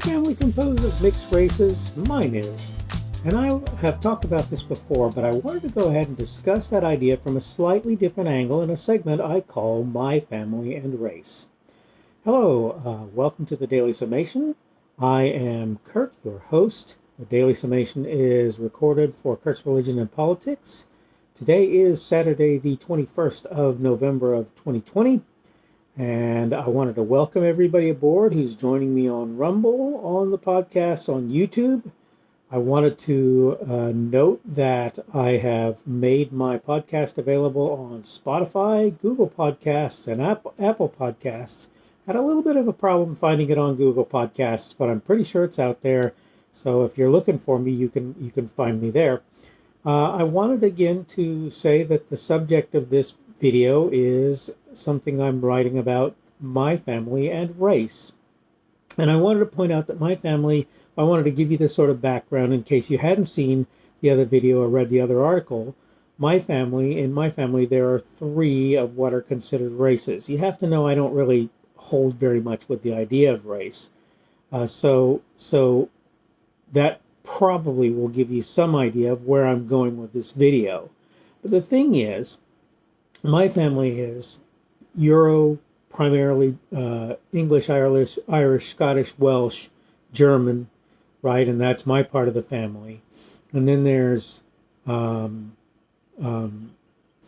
family composed of mixed races? Mine is. And I have talked about this before, but I wanted to go ahead and discuss that idea from a slightly different angle in a segment I call My Family and Race. Hello, welcome to the Daily Summation. I am Kurt, your host. The Daily Summation is recorded for Kurt's Religion and Politics. Today is Saturday, the 21st of November of 2020. And I wanted to welcome everybody aboard who's joining me on Rumble, on the podcast, on YouTube. I wanted to note that I have made my podcast available on Spotify, Google Podcasts, and Apple Podcasts. Had a little bit of a problem finding it on Google Podcasts, but I'm pretty sure it's out there. So if you're looking for me, you can find me there. I wanted again to say that the subject of this video is something I'm writing about, my family and race. And I wanted to point out that my family, I wanted to give you this sort of background in case you hadn't seen the other video or read the other article. In my family, there are three of what are considered races. You have to know I don't really hold very much with the idea of race. So that probably will give you some idea of where I'm going with this video. But the thing is, my family is Euro, primarily English, Irish, Scottish, Welsh, German, right? And that's my part of the family. And then there's, for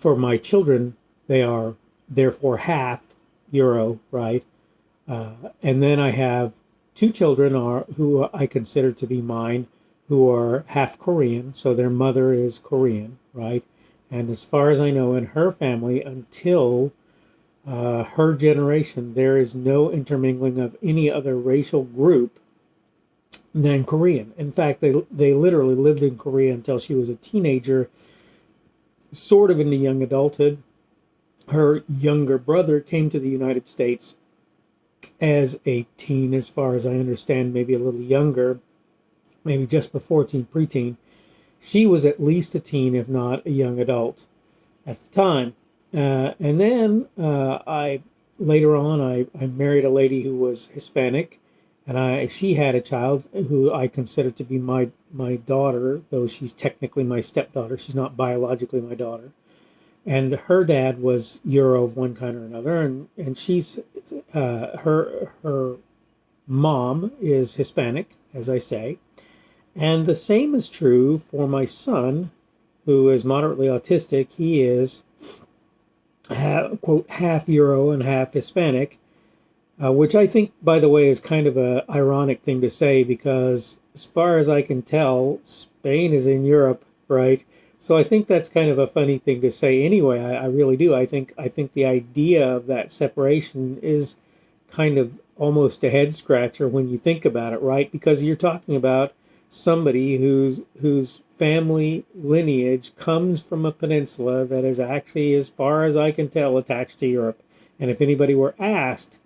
my children, they are therefore half Euro, right? And then I have two children who I consider to be mine, who are half Korean, so their mother is Korean, right? And as far as I know, in her family, until her generation, there is no intermingling of any other racial group than Korean. In fact, they literally lived in Korea until she was a teenager, sort of into young adulthood. Her younger brother came to the United States as a teen, as far as I understand, maybe a little younger, maybe just before teen, preteen. She was at least a teen, if not a young adult at the time. And then later on, I married a lady who was Hispanic, and she had a child who I consider to be my daughter, though she's technically my stepdaughter. She's not biologically my daughter. And her dad was Euro of one kind or another, and she's her mom is Hispanic, as I say. And the same is true for my son, who is moderately autistic. He is, quote, half Euro and half Hispanic, which I think, by the way, is kind of an ironic thing to say because, as far as I can tell, Spain is in Europe, right? So I think that's kind of a funny thing to say anyway. I really do. I think the idea of that separation is kind of almost a head scratcher when you think about it, right? Because you're talking about somebody whose family lineage comes from a peninsula that is actually, as far as I can tell, attached to Europe. And if anybody were asked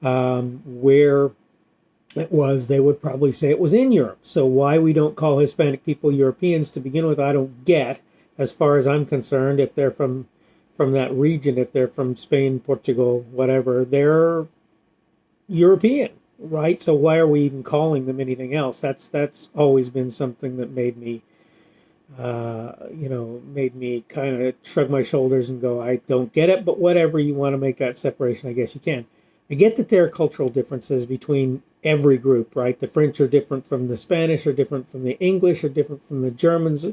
where it was, they would probably say it was in Europe. So why we don't call Hispanic people Europeans to begin with, I don't get. As far as I'm concerned, if they're from that region, if they're from Spain, Portugal, whatever, they're European. Right, so why are we even calling them anything else? That's always been something that made me kind of shrug my shoulders and go, I don't get it, but whatever, you want to make that separation, I guess you can. I get that there are cultural differences between every group, right? The French are different from the Spanish, are different from the English, are different from the Germans,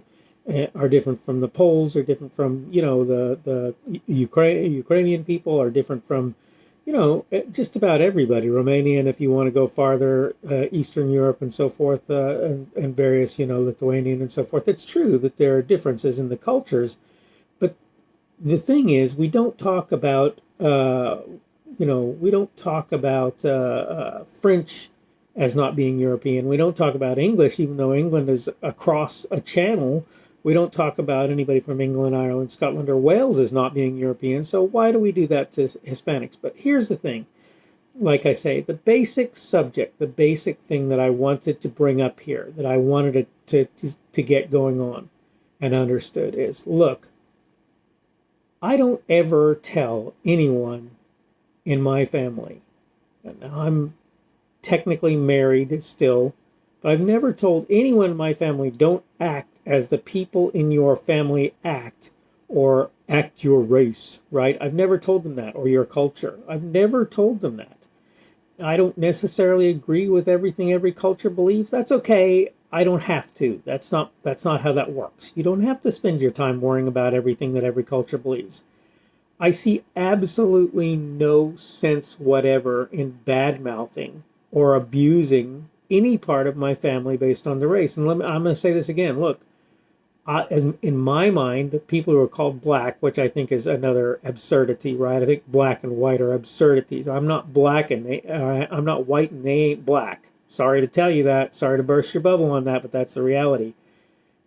are different from the Poles, are different from, the Ukrainian people, are different from just about everybody, Romanian, if you want to go farther, Eastern Europe and so forth, and various, Lithuanian and so forth. It's true that there are differences in the cultures, but the thing is, we don't talk about, French as not being European. We don't talk about English, even though England is across a channel. We don't talk about anybody from England, Ireland, Scotland, or Wales as not being European. So why do we do that to Hispanics? But here's the thing. Like I say, the basic subject, the basic thing that I wanted to bring up here, that I wanted to get going on and understood is, look, I don't ever tell anyone in my family, and I'm technically married still, but I've never told anyone in my family, don't act as the people in your family act, or act your race, right? I've never told them that, or your culture. I've never told them that. I don't necessarily agree with everything every culture believes. That's okay. I don't have to. That's not how that works. You don't have to spend your time worrying about everything that every culture believes. I see absolutely no sense whatever in bad mouthing or abusing any part of my family based on the race. And I'm going to say this again. Look, in my mind, people who are called black, which I think is another absurdity, right? I think black and white are absurdities. I'm not black and I'm not white and they ain't black. Sorry to tell you that. Sorry to burst your bubble on that, but that's the reality.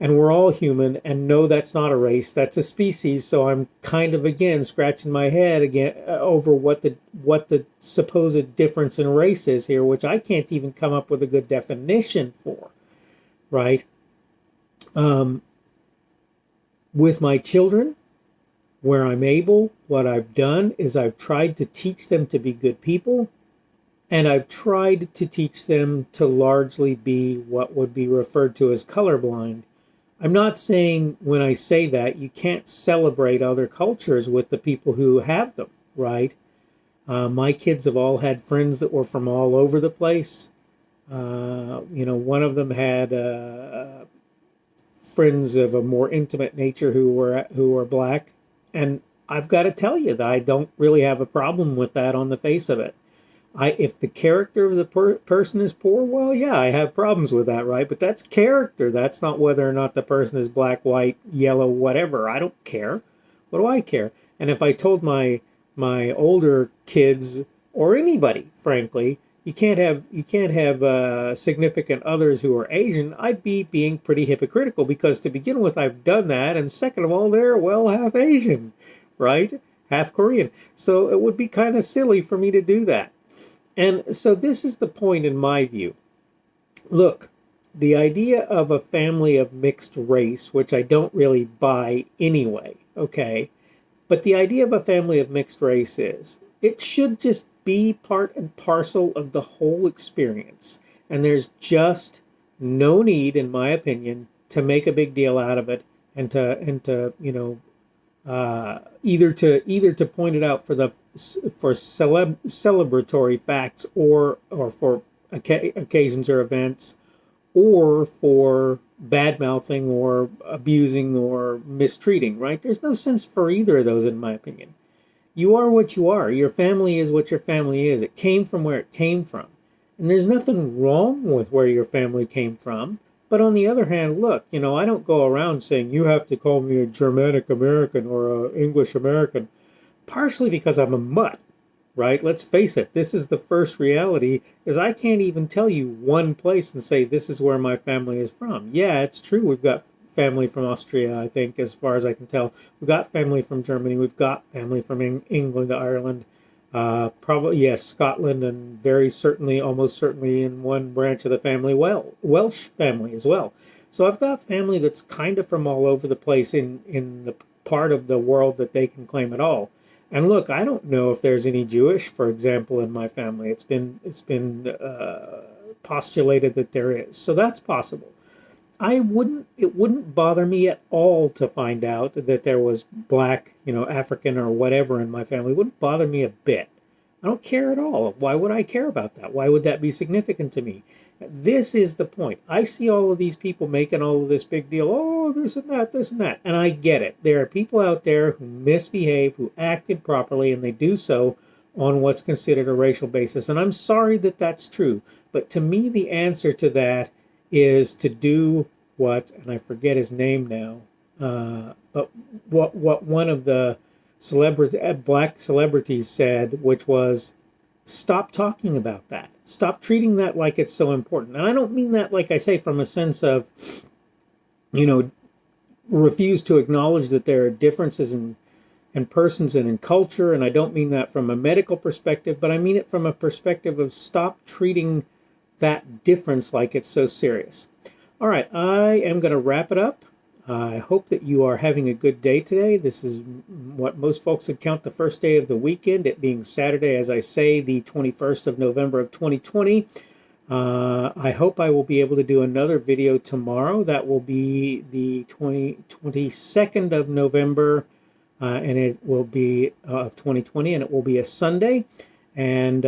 And we're all human, and no, that's not a race, that's a species. So I'm kind of again scratching my head again over what the supposed difference in race is here, which I can't even come up with a good definition for, right? With my children, where I'm able, what I've done is I've tried to teach them to be good people, and I've tried to teach them to largely be what would be referred to as colorblind. I'm not saying when I say that you can't celebrate other cultures with the people who have them, right? My kids have all had friends that were from all over the place. One of them had friends of a more intimate nature who were black, and I've got to tell you that I don't really have a problem with that on the face of it. If the character of the person is poor, well, yeah, I have problems with that, right? But that's character. That's not whether or not the person is black, white, yellow, whatever. I don't care. What do I care? And if I told my older kids or anybody, frankly, you can't have significant others who are Asian, I'd be being pretty hypocritical because to begin with, I've done that, and second of all, they're well half Asian, right? Half Korean. So it would be kind of silly for me to do that. And so this is the point in my view. Look, the idea of a family of mixed race, which I don't really buy anyway, okay? But the idea of a family of mixed race is, it should just be part and parcel of the whole experience. And there's just no need, in my opinion, to make a big deal out of it and to either to point it out for celebratory facts or for occasions or events, or for bad mouthing or abusing or mistreating, right? There's no sense for either of those, in my opinion. You are what you are. Your family is what your family is. It came from where it came from. And there's nothing wrong with where your family came from. But on the other hand, look, I don't go around saying you have to call me a Germanic American or a English American, partially because I'm a mutt, right? Let's face it, this is the first reality, is I can't even tell you one place and say this is where my family is from. Yeah, it's true. We've got family from Austria, I think, as far as I can tell. We've got family from Germany. We've got family from England, Ireland, probably, yes, Scotland, and very certainly, almost certainly in one branch of the family, Welsh family as well. So I've got family that's kind of from all over the place in the part of the world that they can claim it all. And look, I don't know if there's any Jewish, for example, in my family. It's been postulated that there is. So that's possible. It wouldn't bother me at all to find out that there was black, African or whatever in my family. It wouldn't bother me a bit. I don't care at all. Why would I care about that? Why would that be significant to me? This is the point. I see all of these people making all of this big deal. Oh, this and that, this and that. And I get it. There are people out there who misbehave, who act improperly, and they do so on what's considered a racial basis. And I'm sorry that that's true. But to me, the answer to that is to do what, and I forget his name now, but what one of the black celebrities said, which was, stop talking about that. Stop treating that like it's so important. And I don't mean that, like I say, from a sense of, refuse to acknowledge that there are differences in persons and in culture. And I don't mean that from a medical perspective, but I mean it from a perspective of stop treating that difference like it's so serious. All right, I am going to wrap it up. I hope that you are having a good day today. This is what most folks would count the first day of the weekend, it being Saturday, as I say, the 21st of November of 2020. I hope I will be able to do another video tomorrow. That will be the 22nd of November, and it will be of 2020, and it will be a Sunday. And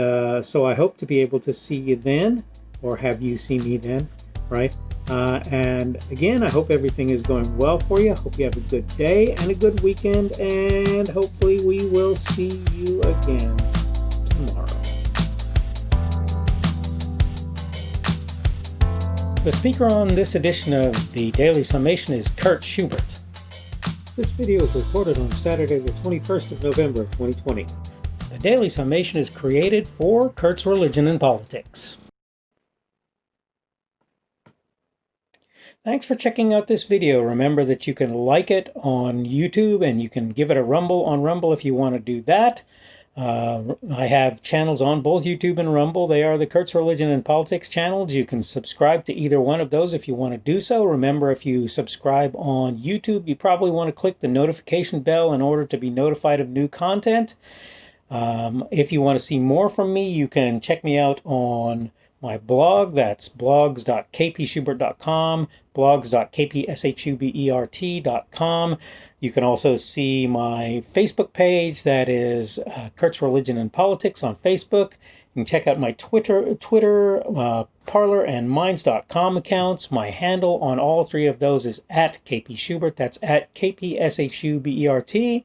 so I hope to be able to see you then, or have you see me then, right? And again, I hope everything is going well for you. I hope you have a good day and a good weekend, and hopefully we will see you again tomorrow. The speaker on this edition of the Daily Summation is Kurt Schubert. This video is recorded on Saturday the 21st of November of 2020. The Daily Summation is created for Kurt's Religion and Politics. Thanks for checking out this video. Remember that you can like it on YouTube and you can give it a rumble on Rumble if you want to do that. I have channels on both YouTube and Rumble. They are the Kurt's Religion and Politics channels. You can subscribe to either one of those if you want to do so. Remember, if you subscribe on YouTube, you probably want to click the notification bell in order to be notified of new content. If you want to see more from me, you can check me out on my blog. That's blogs.kpschubert.com, blogs.kpschubert.com. You can also see my Facebook page. That is Kurt's Religion and Politics on Facebook. You can check out my Twitter, Parler, and Minds.com accounts. My handle on all three of those is at kpschubert. That's at kpschubert.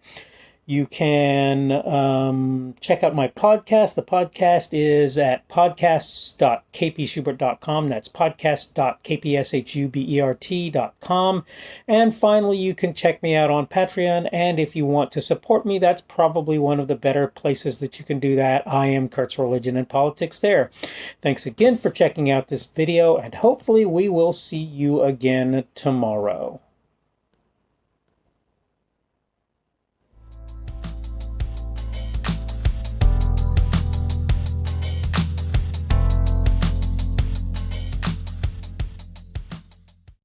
You can check out my podcast. The podcast is at podcasts.kpschubert.com. That's podcast.kpschubert.com. And finally, you can check me out on Patreon. And if you want to support me, that's probably one of the better places that you can do that. I am Kurt's Religion and Politics there. Thanks again for checking out this video, and hopefully we will see you again tomorrow.